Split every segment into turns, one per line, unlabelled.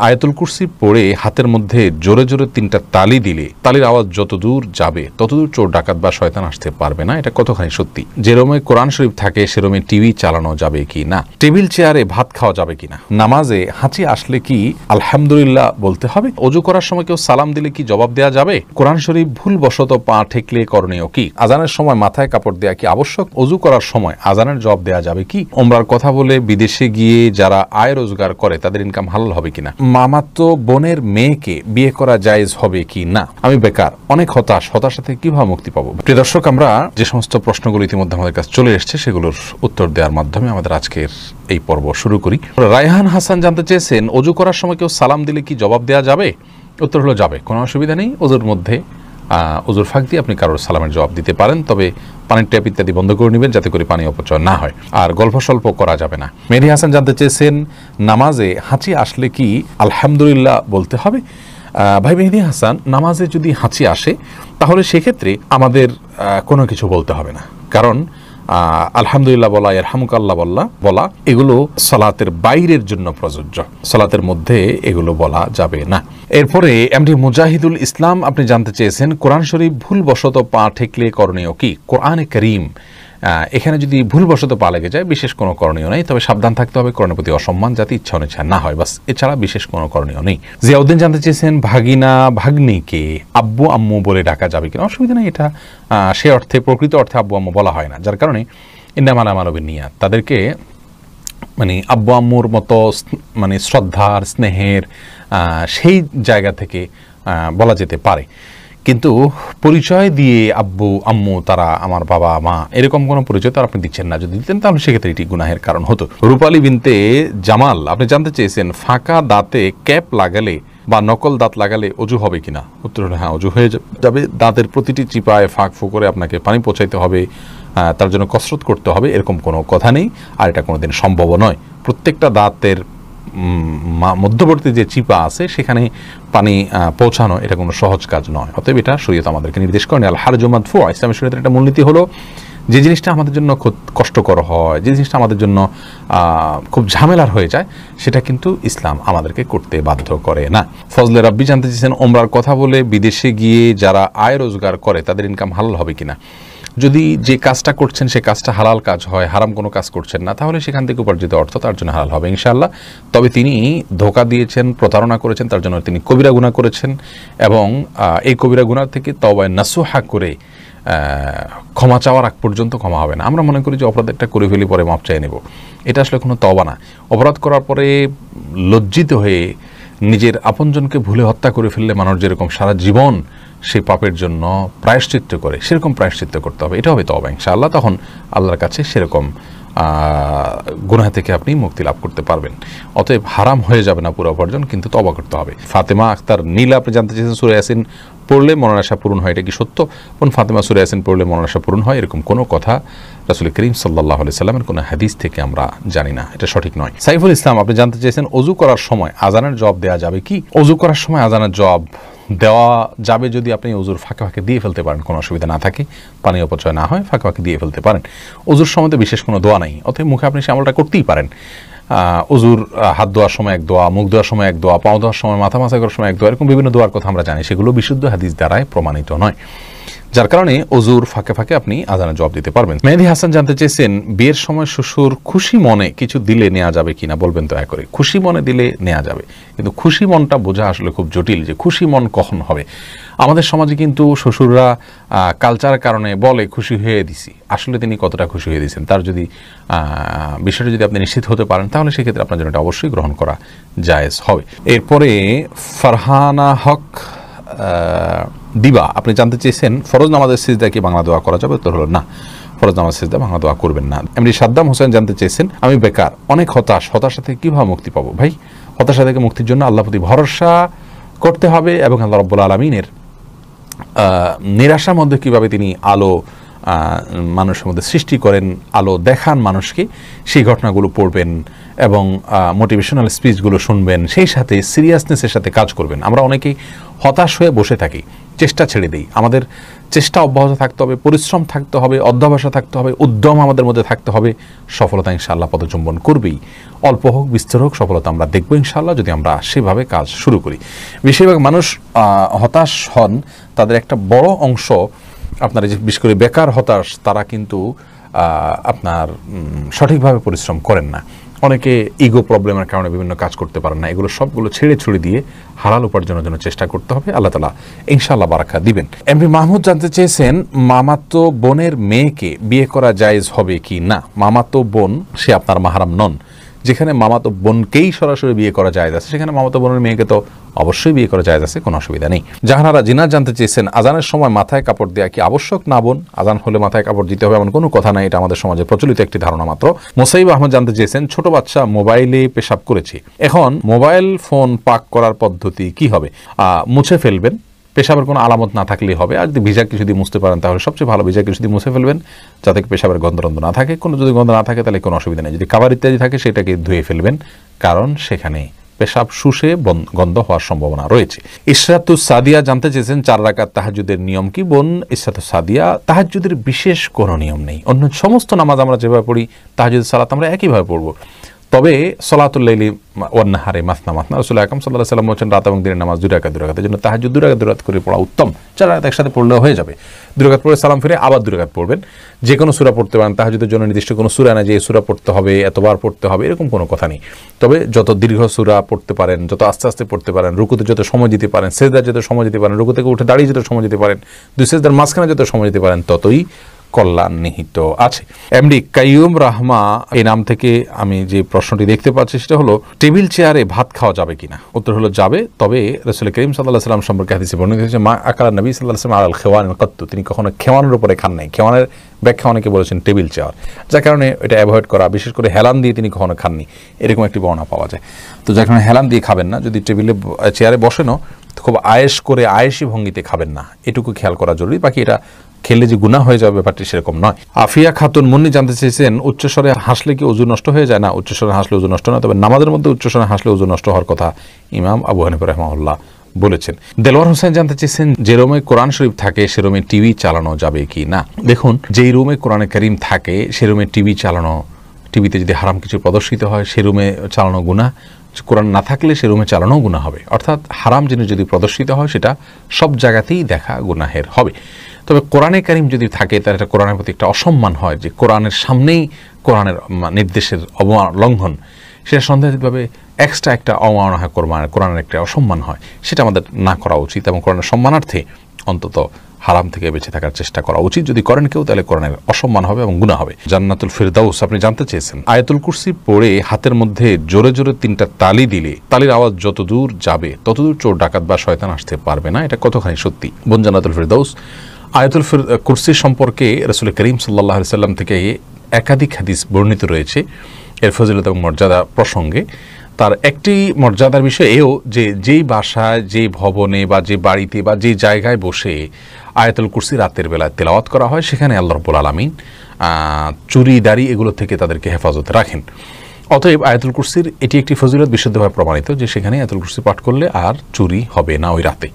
আয়াতুল কুরসি পড়ে হাতের মধ্যে জোরে জোরে 3টা তালি দিলে তালির আওয়াজ যত দূর যাবে ততদূর চোর ডাকাত বা শয়তান আসতে পারবে না, এটা কতখানি সত্যি? যেরমে কোরআন শরীফ থাকে সেরমে টিভি চালানো যাবে কি না? টেবিল চেয়ারে ভাত খাওয়া যাবে কিনা? নামাজে হাঁচি আসলে কি আলহামদুলিল্লাহ বলতে হবে? ওযু করার সময় কেউ সালাম দিলে কি জবাব দেওয়া যাবে? কোরআন শরীফ ভুলবশত পা ঠেকলে করণীয় কি? আজানের সময় মাথায় কাপড় দেওয়া কি আবশ্যক? ওযু করার সময় আজানের জবাব দেওয়া যাবে কি? ওমরার কথা বলে বিদেশে গিয়ে যারা আয় রোজগার করে তাদের ইনকাম হালাল হবে কিনা? মামাতো বোনের মেয়েকে বিয়ে করা জায়েজ হবে কি না? আমি বেকার, অনেক হতাশা থেকে কিভাবে মুক্তি পাবো? প্রিয় দর্শক, আমরা যে সমস্ত প্রশ্নগুলো ইতিমধ্যে আমাদের কাছে চলে এসেছে সেগুলোর উত্তর দেওয়ার মাধ্যমে আমাদের আজকের এই পর্ব শুরু করি। রায়হান হাসান জানতে চেয়েছেন, ওযু করার সময় কেউ সালাম দিলে কি জবাব দেওয়া যাবে? উত্তর হলো যাবে, কোনো অসুবিধা নেই। ওযুর মধ্যে ওযুর ফাঁক দিয়ে আপনি কারোর সালামের জবাব দিতে পারেন, তবে পানির ট্যাপ ইত্যাদি বন্ধ করে নেবেন যাতে করে পানি অপচয় না হয়, আর গল্প স্বল্প করা যাবে না। মেহেদী হাসান জানতে চেয়েছেন, নামাজে হাঁচি আসলে কি আলহামদুলিল্লাহ বলতে হবে? ভাই মেহেদী হাসান, নামাজে যদি হাঁচি আসে তাহলে সেক্ষেত্রে আমাদের কোনো কিছু বলতে হবে না, কারণ আলহামদুলিল্লাহ বলা, ইয়ারহামুকাল্লাহ বলা এগুলো সালাতের বাইরের জন্য প্রযোজ্য, সালাতের মধ্যে এগুলো বলা যাবে না। এরপরে এমডি মুজাহিদুল ইসলাম আপনি জানতে চেয়েছেন, কোরআন শরীফ ভুলবশত পা ঠেকলে করণীয় কি? কোরআনে কারীম এখানে যদি ভুলবশত পা লেগে যায় বিশেষ কোনো করণীয় নেই, তবে সাবধান থাকতে হবে কোরআনের প্রতি অসম্মান যাতে ইচ্ছা অনিচ্ছা না হয়, বাস, এছাড়া বিশেষ কোনো করণীয় নেই। জিয়াউদ্দিন জানতে চেয়েছেন, ভাগিনা ভাগ্নিকে আব্বু আম্মু বলে ডাকা যাবে কিনা? অসুবিধা নেই, এটা সে অর্থে প্রকৃত অর্থে আব্বু আম্মু বলা হয় না, যার কারণে ইন্নামাল আমালু বিন্নিয়াত, তাদেরকে মানে আব্বু আম্মুর মতো মানে শ্রদ্ধার স্নেহের সেই জায়গা থেকে বলা যেতে পারে, কিন্তু পরিচয় দিয়ে আব্বু আম্মু তারা আমার বাবা মা এরকম কোনো পরিচয় তার আপনি দিচ্ছেন না, যদি দিতেন তাহলে সেক্ষেত্রে এটি গুনাহের কারণ হতো। রূপালী বিনতে জামাল আপনি জানতে চেয়েছেন, ফাঁকা দাঁতে ক্যাপ লাগালে বা নকল দাঁত লাগালে অজু হবে কিনা? উত্তর হলো হ্যাঁ, অজু হয়ে যাবে। দাঁতের প্রতিটি চিপায় ফাঁক করে আপনাকে পানি পৌঁছাইতে হবে, তার জন্য কসরত করতে হবে, এরকম কোনো কথা নেই, আর এটা কোনোদিন সম্ভব নয়। প্রত্যেকটা দাঁতের মধ্যবর্তী যে চিপা আছে সেখানে পানি পৌঁছানো এটা কোনো সহজ কাজ নয়, অতএব এটা শরীয়ত আমাদেরকে নির্দেশ করেনি। আল হারজু মাদফু, ইসলামী শরীয়তের একটা মূলনীতি হলো যে জিনিসটা আমাদের জন্য খুব কষ্টকর হয়, যে জিনিসটা আমাদের জন্য খুব ঝামেলার হয়ে যায়, সেটা কিন্তু ইসলাম আমাদেরকে করতে বাধ্য করে না। ফজলে রাব্বি জানতে চেয়েছেন, ওমরার কথা বলে বিদেশে গিয়ে যারা আয় রোজগার করে তাদের ইনকাম হালাল হবে কিনা? যদি যে কাজটা করছেন সে কাজটা হালাল কাজ হয়, হারাম কোনো কাজ করছেন না, তাহলে সেখান থেকে উপার্জিত অর্থ তার জন্য হালাল হবে ইনশাআল্লাহ। তবে তিনি ধোঁকা দিয়েছেন, প্রতারণা করেছেন, তার জন্য তিনি কবিরা গুনাহ করেছেন, এবং এই কবিরা গুনাহ থেকে তওবায়ে নাসুহা করে ক্ষমা চাওয়ার আগ পর্যন্ত ক্ষমা হবে না। আমরা মনে করি যে অপরাধ একটা করে ফেলি পরে মাপ চেয়ে নেব, এটা আসলে কোনো তওবা না। অপরাধ করার পরে লজ্জিত হয়ে নিজের আপনজনকে ভুলে হত্যা করে ফেললে মানুষ যেরকম সারা জীবন সেই পাপের জন্য প্রায়শ্চিত্ত করে, সেরকম প্রায়শ্চিত্ত করতে হবে, এটা হবে তওবা ইনশাআল্লাহ। তখন আল্লাহর কাছে সেরকম গুনাহ থেকে আপনি মুক্তি লাভ করতে পারবেন। অতএব হারাম হয়ে যাবে না পুরো উপার্জন, কিন্তু তওবা করতে হবে। ফাতেমা আক্তার নীলা আপনি জানতে চেয়েছেন, সূরা ইয়াসিন পড়লে মনের আশা পূরণ হয়, এটা কি সত্য? কোন ফাতেমা সূরা ইয়াসিন পড়লে মনের আশা পূরণ হয় এরকম কোনো কথা রাসূল করিম সাল্লাল্লাহু আলাইহি সাল্লামের কোনো হাদিস থেকে আমরা জানি না, এটা সঠিক নয়। সাইফুল ইসলাম আপনি জানতে চেয়েছেন, ওযু করার সময় আজানের জবাব দেওয়া যাবে কি? ওযু করার সময় আজানের জবাব দেওয়া যাবে যদি আপনি ওযুর ফাঁকে ফাঁকে দিয়ে ফেলতে পারেন, কোনো অসুবিধা না থাকে, পানি অপচয় না হয়, ফাঁকে ফাঁকে দিয়ে ফেলতে পারেন। ওযুর সময় তো বিশেষ কোনো দোয়া নাই, অতএব মুখে আপনি সে আমলটা করতেই পারেন। ওযুর হাত ধোয়ার সময় এক দোয়া, মুখ ধোয়ার সময় এক দোয়া, পাও ধোয়ার সময়, মাথা মাসা করার সময় এক দোয়া, এরকম বিভিন্ন দোয়ার কথা আমরা জানি, সেগুলো বিশুদ্ধ হাদিস দ্বারাই প্রমাণিত নয়, যার কারণে ওযুর ফাঁকে ফাঁকে আপনি আজানের জবাব দিতে পারবেন। মেহেদী হাসান জানতে চেয়েছেন, বিয়ের সময় শ্বশুর খুশি মনে কিছু দিলে নেওয়া যাবে কিনা, বলবেন দয়া করে। খুশি মনে দিলে নেওয়া যাবে, কিন্তু খুশি মনটা বোঝা আসলে খুব জটিল, যে খুশি মন কখন হবে। আমাদের সমাজে কিন্তু শ্বশুররা কালচারের কারণে বলে খুশি হয়ে দিছি, আসলে তিনি কতটা খুশি হয়ে দিয়েছেন তার যদি বিষয়টা যদি আপনি নিশ্চিত হতে পারেন তাহলে সেক্ষেত্রে আপনার জন্য এটা অবশ্যই গ্রহণ করা জায়েজ হবে। এরপরে ফারহানা হক দিবা আপনি জানতে চেয়েছেন, ফরজ নামাজের সিজদা কি বাংলা দোয়া করা যাবে? উত্তর হলো না, ফরজ নামাজ সিজদা বাংলা দোয়া করবেন না। এমনি সাদ্দাম হোসেন জানতে চেয়েছেন, আমি বেকার, অনেক হতাশা থেকে কিভাবে মুক্তি পাবো? ভাই, হতাশা থেকে মুক্তির জন্য আল্লাহর প্রতি ভরসা করতে হবে, এবং আল্লাহ রাব্বুল আলামিনের নিরাশার মধ্যে কিভাবে তিনি আলো মানুষের মধ্যে সৃষ্টি করেন, আলো দেখান মানুষকে, সেই ঘটনাগুলো পড়বেন এবং মোটিভেশনাল স্পিচগুলো শুনবেন, সেই সাথে সিরিয়াসনেসের সাথে কাজ করবেন। আমরা অনেকেই হতাশ হয়ে বসে থাকি, চেষ্টা ছেড়ে দিই। আমাদের চেষ্টা অব্যাহত থাকতে হবে, পরিশ্রম থাকতে হবে, অধ্যবসায় থাকতে হবে, উদ্যম আমাদের মধ্যে থাকতে হবে। সফলতা ইনশাআল্লাহ পদচুম্বন করবেই। অল্প হোক বিস্তর হোক সফলতা আমরা দেখবো ইনশাআল্লাহ, যদি আমরা সেভাবে কাজ শুরু করি। বেশিরভাগ মানুষ হতাশ হন, তাদের একটা বড় অংশ আপনার যে বিশেষ করে বেকার হতাশ, তারা কিন্তু আপনার সঠিকভাবে পরিশ্রম করেন না। অনেকে ইগো প্রবলেমের কারণে বিভিন্ন কাজ করতে পারেন না। এগুলো সবগুলো ছেড়ে ছুড়ে দিয়ে হালাল উপার্জনের জন্য চেষ্টা করতে হবে। আল্লাহ তাআলা ইনশাআল্লাহ বারাকা দিবেন। এমপি মাহমুদ জানতে চেয়েছেন, মামাতো বোনের মেয়েকে বিয়ে করা জায়েজ হবে কি না? মামাতো বোন সে আপনার মাহরাম নন। যেখানে মামাতো বোনকেই সরাসরি বিয়ে করা জায়েজ আছে, সেখানে মামাতো বোনের মেয়েকে তো অবশ্যই বিয়ে করা জায়েজ আছে, কোনো অসুবিধা নেই। জাহানারা জিনা জানতে চেয়েছেন, আজানের সময় মাথায় কাপড় দেওয়া কি আবশ্যক না বোন? আজান হলে মাথায় কাপড় দিতে হবে এমন কোনো কথা নাই, এটা আমাদের সমাজে প্রচলিত একটি ধারণা মাত্র। মোসাইব আহমদ জানতে চেয়েছেন, ছোট বাচ্চা মোবাইলে পেশাব করেছে, এখন মোবাইল ফোন পাক করার পদ্ধতি কি হবে? মুছে ফেলবেন, পেশাবের কোনো আলামত না থাকলেই হবে। আর যদি ভিজা কিছু দিয়ে মুছতে পারেন তাহলে সবচেয়ে ভালো, ভিজা কিছু দিয়ে মুছে ফেলবেন যাতে পেশাবের গন্ধ না থাকে। কোনো যদি গন্ধ না থাকে তাহলে কোনো অসুবিধা নেই। যদি খাবার ইত্যাদি থাকে সেটাকে ধুয়ে ফেলবেন, কারণ সেখানে পেশাব শুষে গন্ধ হওয়ার সম্ভাবনা রয়েছে। ইসরাতুস সাদিয়া জানতে চেয়েছেন, 4 রাকাত তাহাজ্জুদের নিয়ম কি? বোন ইসরাতুস সাদিয়া, তাহাজ্জুদের বিশেষ কোনো নিয়ম নেই। অন্য সমস্ত নামাজ আমরা যেভাবে পড়ি তাহাজ্জুদের সালাত আমরা একইভাবে পড়বো। তবে সলাতুল লাইলি ওয়ান নাহারে মাসনা মাসনা, রাসূল আকরাম সাল্লাল্লাহু আলাইহি ওয়াসাল্লাম বলেছেন রাত এবং দিনের নামাজ 2 রাকাত 2 রাকাত। এর জন্য তাহাজ্জুদ 2 রাকাত 2 রাকাত করে পড়া উত্তম। 4 রাকাত একসাথে পড়লেও হয়ে যাবে। 2 রাকাত পড়ে সালাম ফিরে আবার 2 রাকাত পড়বেন। যে কোনো সূরা পড়তে পারেন, তাহাজ্জুদের জন্য নির্দিষ্ট কোনো সূরা না যে এই সূরা পড়তে হবে, এতবার পড়তে হবে, এরকম কোনো কথা নেই। তবে যত দীর্ঘ সূরা পড়তে পারেন, যত আস্তে আস্তে পড়তে পারেন, রুকুতে যত সময় দিতে পারেন, সিজদায় যত সময় দিতে পারেন, রুকু থেকে উঠে দাঁড়িয়ে যত সময় দিতে পারেন, 2 সিজদার মাঝখানে যত সময় দিতে পারেন, ততই কল্যাণ নিহিত আছে। এমডি কাইয়ুম রাহমা এই নাম থেকে আমি যে প্রশ্নটি দেখতে পাচ্ছি সেটা হলো, টেবিল চেয়ারে ভাত খাওয়া যাবে কিনা? উত্তর হলো যাবে। তবে রাসূল করিম সাল্লাল্লাহু আলাইহি ওয়াসাল্লাম সম্পর্কে হাদিসে বর্ণিত হয়েছে, মা আকালা নবী সাল্লাল্লাহু আলাইহি ওয়াসাল্লাম আলাল খেওয়ান কাত্তু, তিনি কখনো খেওয়ানের উপরে খান নাই। খেওয়ানের ব্যাখ্যা অনেকে বলেছেন টেবিল চেয়ার, যার কারণে এটা অ্যাভয়েড করা, বিশেষ করে হেলান দিয়ে তিনি কখনো খাননি, এরকম একটি বর্ণনা পাওয়া যায়। তো যার কারণে হেলান দিয়ে খাবেন না। যদি টেবিলে চেয়ারে বসেনও খুব আয়েশ করে আয়েশি ভঙ্গিতে খাবেন না, এটুকু খেয়াল করা জরুরি। বাকি এটা খেলে যে গুনাহ হয়ে যাবে ব্যাপারটি সেরকম নয়। আফিয়া খাতুন মুন্নি জানতে চেয়েছেন, উচ্চস্বরে হাসলে কি ওযু নষ্ট হয়ে যায়? না, উচ্চস্বরে হাসলে ওযু নষ্ট না, তবে নামাজের মধ্যে উচ্চস্বরে হাসলে ওযু নষ্ট হওয়ার কথা ইমাম আবু হানিফা রাহিমাহুল্লাহ বলেছেন। দেলোয়ার হোসেন জানতে চেয়েছেন, যে রুমে কোরআন শরীফ থাকে সে রুমে টিভি চালানো যাবে কি না? দেখুন, যেই রুমে কোরআনে কারীম থাকে সে রুমে টিভি চালানো, টিভিতে যদি হারাম কিছু প্রদর্শিত হয় সে রুমে চালানো গুনাহ, কোরআন না থাকলে সে রুমে চালানো গুনাহ হবে। অর্থাৎ হারাম জিনিস যদি প্রদর্শিত হয় সেটা সব জায়গাতেই দেখা গুনাহের হবে। তবে কোরআনে কারীম যদি থাকে তার একটা কোরআনের প্রতি একটা অসম্মান হয়, যে কোরআনের সামনেই কোরআনের নির্দেশের লঙ্ঘন, সেটা সন্দেহভাবে এক্সট্রা একটা অবমাননা হয়, কোরআনের একটা অসম্মান হয়, সেটা আমাদের না করা উচিত এবং কোরআনের সম্মানার্থে অন্তত হারাম থেকে বেঁচে থাকার চেষ্টা করা উচিত। যদি করেন কেউ তাহলে কোরআনের অসম্মান হবে এবং গুনাহ হবে। জান্নাতুল ফিরদাউস আপনি জানতে চেয়েছেন, আয়াতুল কুরসি পড়ে হাতের মধ্যে জোরে জোরে 3টা তালি দিলে তালির আওয়াজ যত দূর যাবে ততদূর চোর ডাকাত বা শয়তান আসতে পারবে না, এটা কতখানি সত্যি? বোন জান্নাতুল ফিরদাউস, আয়াতুল কুরসি সম্পর্কে রাসূল করিম সাল্লাল্লাহু আলাইহি ওয়াসাল্লাম থেকে একাধিক হাদিস বর্ণিত রয়েছে এর ফজিলত এবং মর্যাদা প্রসঙ্গে। তার একটি মর্যাদার বিষয় এও যে যেই বাসায়, যে ভবনে বা যে বাড়িতে বা যে জায়গায় বসে আয়াতুল কুরসি রাতের বেলায় তেলাওয়াত করা হয় সেখানে আল্লাহ রাব্বুল আলামিন চুরি দাড়ি এগুলো থেকে তাদেরকে হেফাজতে রাখেন। অতএব আয়াতুল কুরসির এটি একটি ফজিলত বিশুদ্ধভাবে প্রমাণিত যে সেখানে আয়াতুল কুরসি পাঠ করলে আর চুরি হবে না ওই রাতে।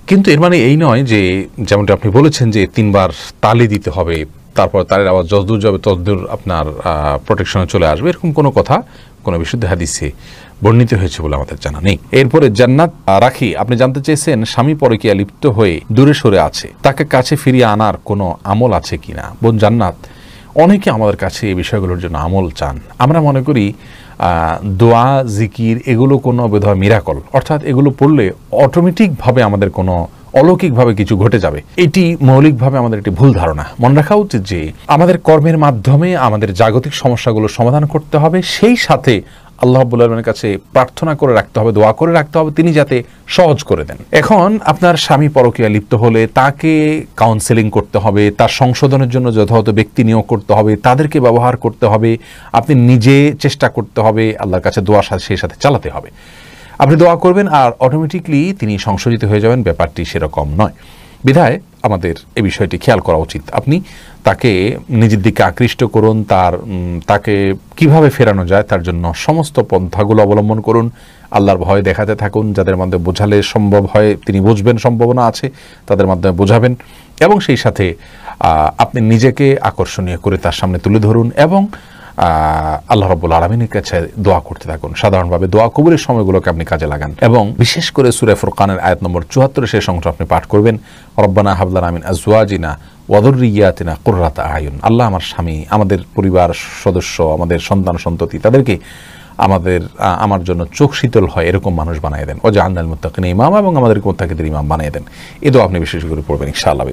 কিন্তু এর মানে এই নয় যে, যেমনটা আপনি বলেছেন যে 3 বার তালি দিতে হবে, তারপর তালের আওয়াজ যতদূর যাবে ততদূর আপনার প্রোটেকশনে চলে আসবে, এরকম কোনো কথা কোনো বিশুদ্ধ হাদিসে বর্ণিত হয়েছে বলে আমাদের জানা নেই। এরপরে জান্নাত রাখি আপনি জানতে চেয়েছেন, স্বামী পরকীয়া লিপ্ত হয়ে দূরে সরে আছে, তাকে কাছে ফিরিয়ে আনার কোনো আমল আছে কিনা? বোন জান্নাত, অনেকে আমাদের কাছে এই বিষয়গুলোর জন্য আমল চান। আমরা মনে করি দোয়া, জিকির এগুলো কোনো বোধহয় মিরাকল, অর্থাৎ এগুলো পড়লে অটোমেটিকভাবে আমাদের কোনো অলৌকিকভাবে কিছু ঘটে যাবে। এটি মৌলিকভাবে আমাদের একটি ভুল ধারণা। মনে রাখা উচিত যে আমাদের কর্মের মাধ্যমে আমাদের জাগতিক সমস্যাগুলো সমাধান করতে হবে, সেই সাথে আল্লাহ রাব্বুল আলামিনের কাছে প্রার্থনা করে রাখতে হবে, দোয়া করে রাখতে হবে তিনি যাতে সহজ করে দেন। এখন আপনার স্বামী পরকীয়া লিপ্ত হলে তাকে কাউন্সেলিং করতে হবে, তার সংশোধনের জন্য যথাযথ ব্যক্তি নিয়োগ করতে হবে, তাদেরকে ব্যবহার করতে হবে, আপনি নিজে চেষ্টা করতে হবে, আল্লাহর কাছে দোয়া সেই সাথে চালাতে হবে। আপনি দোয়া করবেন আর অটোমেটিকলি তিনি সংশোধিত হয়ে যাবেন, ব্যাপারটি সেরকম নয়। বিধায় আমাদের এই বিষয়টি খেয়াল করা উচিত। আপনি তাকে নিজের দিকে আকৃষ্ট করুন, তাকে কিভাবে ফেরানো যায় তার জন্য সমস্ত পন্থাগুলো অবলম্বন করুন। আল্লাহর ভয় দেখাতে থাকুন, যাদের মাধ্যমে বোঝালে সম্ভব হয় তিনি বুঝবেন, সম্ভাবনা আছে তাদের মাধ্যমে বোঝাবেন, এবং সেই সাথে আপনি নিজেকে আকর্ষণীয় করে তার সামনে তুলে ধরুন এবং আল্লাহ রাব্বুল আলামিনের কাছে দোয়া করতে থাকুন। সাধারণভাবে দোয়া কবুলের সময়গুলোকে আপনি কাজে লাগান, এবং বিশেষ করে সূরা ফুরকানের আয়াত নম্বর ৭৪ সেই অংশটা আপনি পাঠ করবেন, রব্বানা হাব লানা মিন আজওয়াজিনা ওয়া যুররিয়াতিনা কুররাতা আয়ুন। আল্লাহ আমার স্বামী, আমাদের পরিবার সদস্য, আমাদের সন্তান সন্ততি, তাদেরকে আমার জন্য চোখ শীতল হয় এরকম মানুষ বানিয়ে দেন। ওয়াজআলনাল মুত্তাকিনা ইমামা, এবং আমাদেরকে মুত্তাকিদের ইমাম বানিয়ে দেন। এ দোয়া আপনি বিশেষ করে পড়বেন ইনশাআল্লাহ।